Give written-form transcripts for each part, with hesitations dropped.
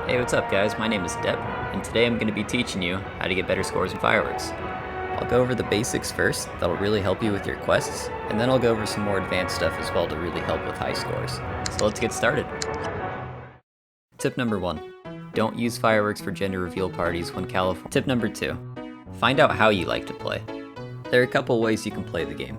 Hey, what's up guys? My name is Deb, and today I'm going to be teaching you how to get better scores in fireworks. I'll go over the basics first, that'll really help you with your quests, and then I'll go over some more advanced stuff as well to really help with high scores. So let's get started. Tip number 1. Don't use fireworks for gender reveal parties when California. Tip number 2. Find out how you like to play. There are a couple ways you can play the game.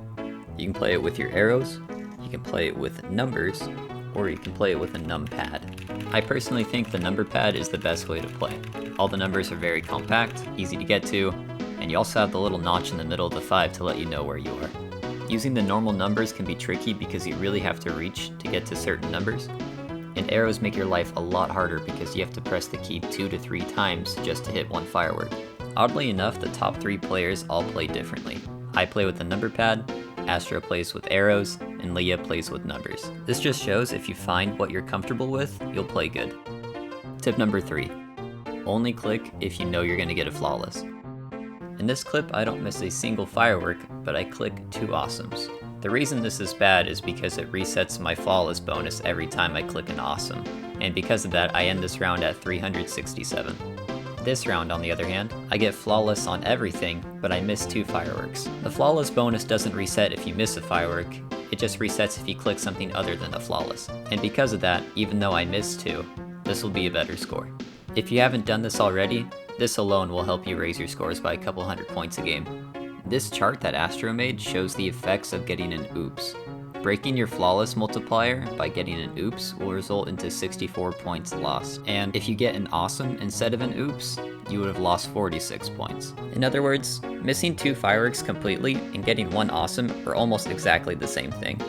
You can play it with your arrows, you can play it with numbers, or you can play it with a numpad. I personally think the number pad is the best way to play. All the numbers are very compact, easy to get to, and you also have the little notch in the middle of the 5 to let you know where you are. Using the normal numbers can be tricky because you really have to reach to get to certain numbers, and arrows make your life a lot harder because you have to press the key 2 to 3 times just to hit one firework. Oddly enough, the top 3 players all play differently. I play with the number pad, Astro plays with arrows, and Leah plays with numbers. This just shows if you find what you're comfortable with, you'll play good. Tip number 3. Only click if you know you're going to get a flawless. In this clip, I don't miss a single firework, but I click 2 awesomes. The reason this is bad is because it resets my flawless bonus every time I click an awesome, and because of that I end this round at 367. This round, on the other hand, I get flawless on everything, but I miss 2 fireworks. The flawless bonus doesn't reset if you miss a firework, it just resets if you click something other than a flawless. And because of that, even though I missed 2, this will be a better score. If you haven't done this already, this alone will help you raise your scores by a couple hundred points a game. This chart that Astro made shows the effects of getting an oops. Breaking your flawless multiplier by getting an oops will result into 64 points lost, and if you get an awesome instead of an oops, you would have lost 46 points. In other words, missing 2 fireworks completely and getting 1 awesome are almost exactly the same thing.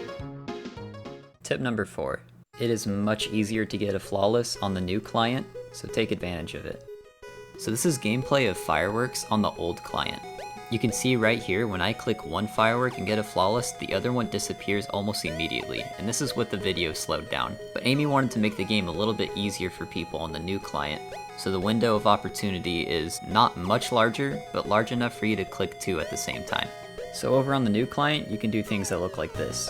Tip number 4. It is much easier to get a flawless on the new client, so take advantage of it. So this is gameplay of fireworks on the old client. You can see right here, when I click one firework and get a flawless, the other one disappears almost immediately, and this is with the video slowed down. But Amy wanted to make the game a little bit easier for people on the new client, so the window of opportunity is not much larger, but large enough for you to click 2 at the same time. So over on the new client, you can do things that look like this.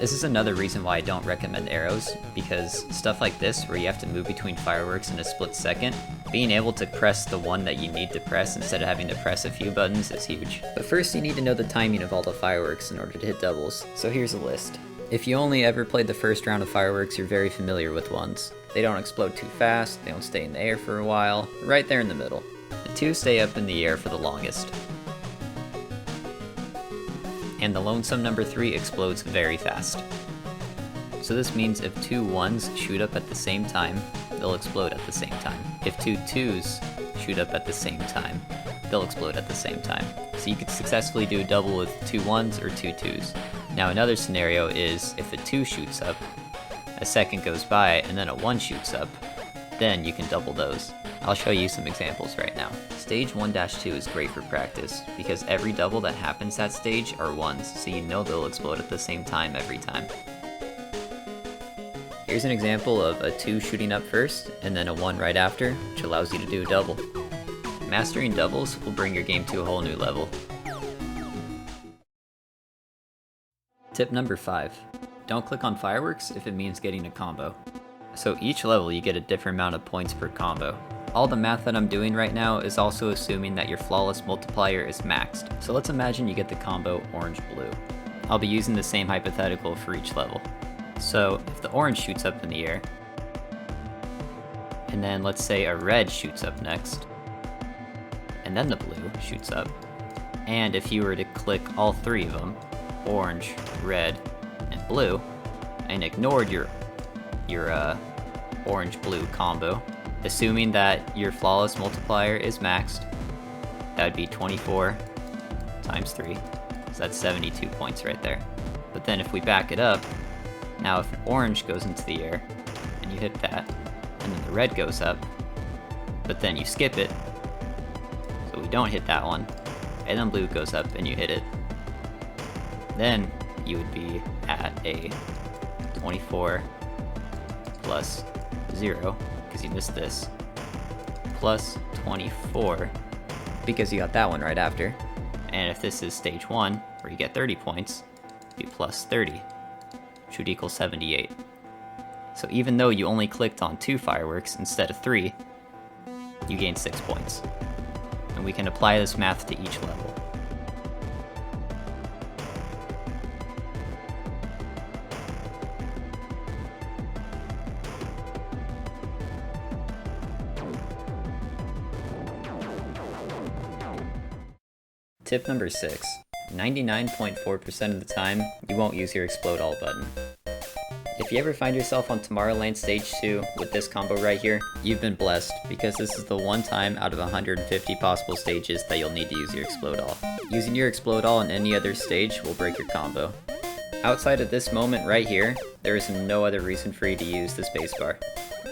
This is another reason why I don't recommend arrows, because stuff like this, where you have to move between fireworks in a split second, being able to press the one that you need to press instead of having to press a few buttons is huge. But first you need to know the timing of all the fireworks in order to hit doubles, so here's a list. If you only ever played the first round of fireworks, you're very familiar with ones. They don't explode too fast, they don't stay in the air for a while, right there in the middle. The 2 stay up in the air for the longest. And the lonesome number 3 explodes very fast. So this means if 2 1s shoot up at the same time, they'll explode at the same time. If 2 2s shoot up at the same time, they'll explode at the same time. So you could successfully do a double with 2 1s or 2 2s. Now another scenario is if a 2 shoots up, a second goes by, and then a 1 shoots up, then you can double those. I'll show you some examples right now. Stage 1-2 is great for practice, because every double that happens that stage are 1s, so you know they'll explode at the same time every time. Here's an example of a 2 shooting up first, and then a 1 right after, which allows you to do a double. Mastering doubles will bring your game to a whole new level. Tip number 5. Don't click on fireworks if it means getting a combo. So each level you get a different amount of points per combo. All the math that I'm doing right now is also assuming that your flawless multiplier is maxed. So let's imagine you get the combo orange-blue. I'll be using the same hypothetical for each level. So if the orange shoots up in the air, and then let's say a red shoots up next, and then the blue shoots up, and if you were to click all 3 of them, orange, red, and blue, and ignored your orange-blue combo, assuming that your flawless multiplier is maxed, that would be 24 times 3, so that's 72 points right there. But then if we back it up, now if an orange goes into the air, and you hit that, and then the red goes up, but then you skip it, so we don't hit that one, and then blue goes up and you hit it, then you would be at a 24 plus 0, because you missed this, plus 24, because you got that one right after, And if this is stage 1, where you get 30 points, it'd be plus 30, which would equal 78. So even though you only clicked on 2 fireworks instead of 3, you gain 6 points. And we can apply this math to each level. Tip number 6. 99.4% of the time, you won't use your Explode All button. If you ever find yourself on Tomorrowland Stage 2 with this combo right here, you've been blessed, because this is the one time out of 150 possible stages that you'll need to use your Explode All. Using your Explode All in any other stage will break your combo. Outside of this moment right here, there is no other reason for you to use the spacebar.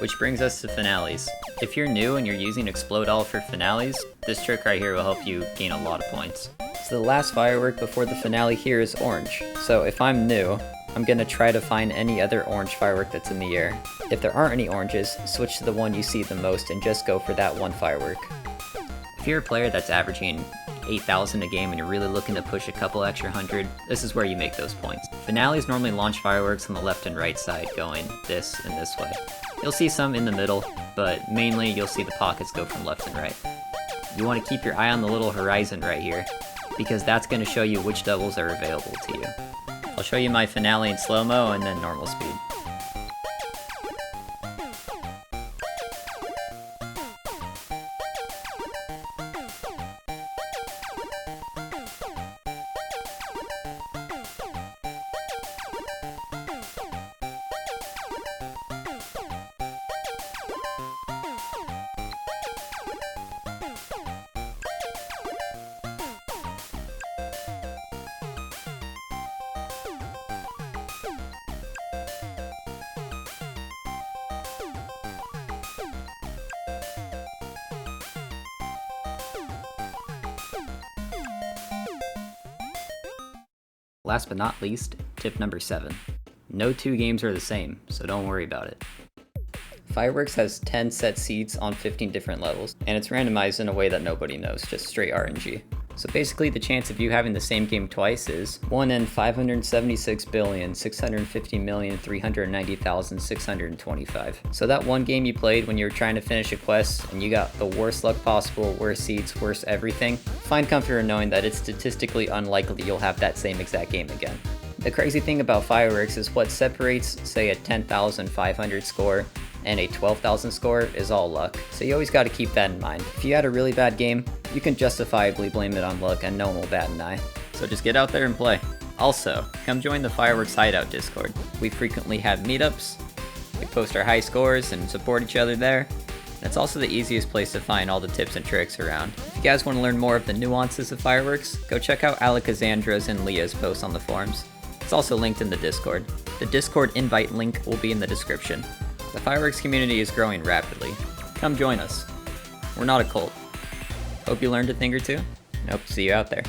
Which brings us to finales. If you're new and you're using Explode All for finales, this trick right here will help you gain a lot of points. So the last firework before the finale here is orange. So if I'm new, I'm gonna try to find any other orange firework that's in the air. If there aren't any oranges, switch to the one you see the most and just go for that one firework. If you're a player that's averaging 8,000 a game and you're really looking to push a couple extra hundred, this is where you make those points. Finales normally launch fireworks on the left and right side going this and this way. You'll see some in the middle, but mainly you'll see the pockets go from left and right. You want to keep your eye on the little horizon right here, because that's going to show you which doubles are available to you. I'll show you my finale in slow-mo and then normal speed. Last but not least, tip number 7. No 2 games are the same, so don't worry about it. Fireworks has 10 set seeds on 15 different levels, and it's randomized in a way that nobody knows, just straight RNG. So basically the chance of you having the same game twice is 1 in 576,650,390,625. So that one game you played when you were trying to finish a quest and you got the worst luck possible, worst seeds, worst everything, find comfort in knowing that it's statistically unlikely you'll have that same exact game again. The crazy thing about fireworks is what separates, say, a 10,500 score and a 12,000 score is all luck, so you always got to keep that in mind. If you had a really bad game, you can justifiably blame it on luck and no one will bat an eye. So just get out there and play. Also, come join the Fireworks Hideout Discord. We frequently have meetups, we post our high scores and support each other there. And it's also the easiest place to find all the tips and tricks around. If you guys want to learn more of the nuances of fireworks, go check out Alakazandra's and Leah's posts on the forums. It's also linked in the Discord. The Discord invite link will be in the description. The fireworks community is growing rapidly. Come join us. We're not a cult. Hope you learned a thing or two, and hope to see you out there.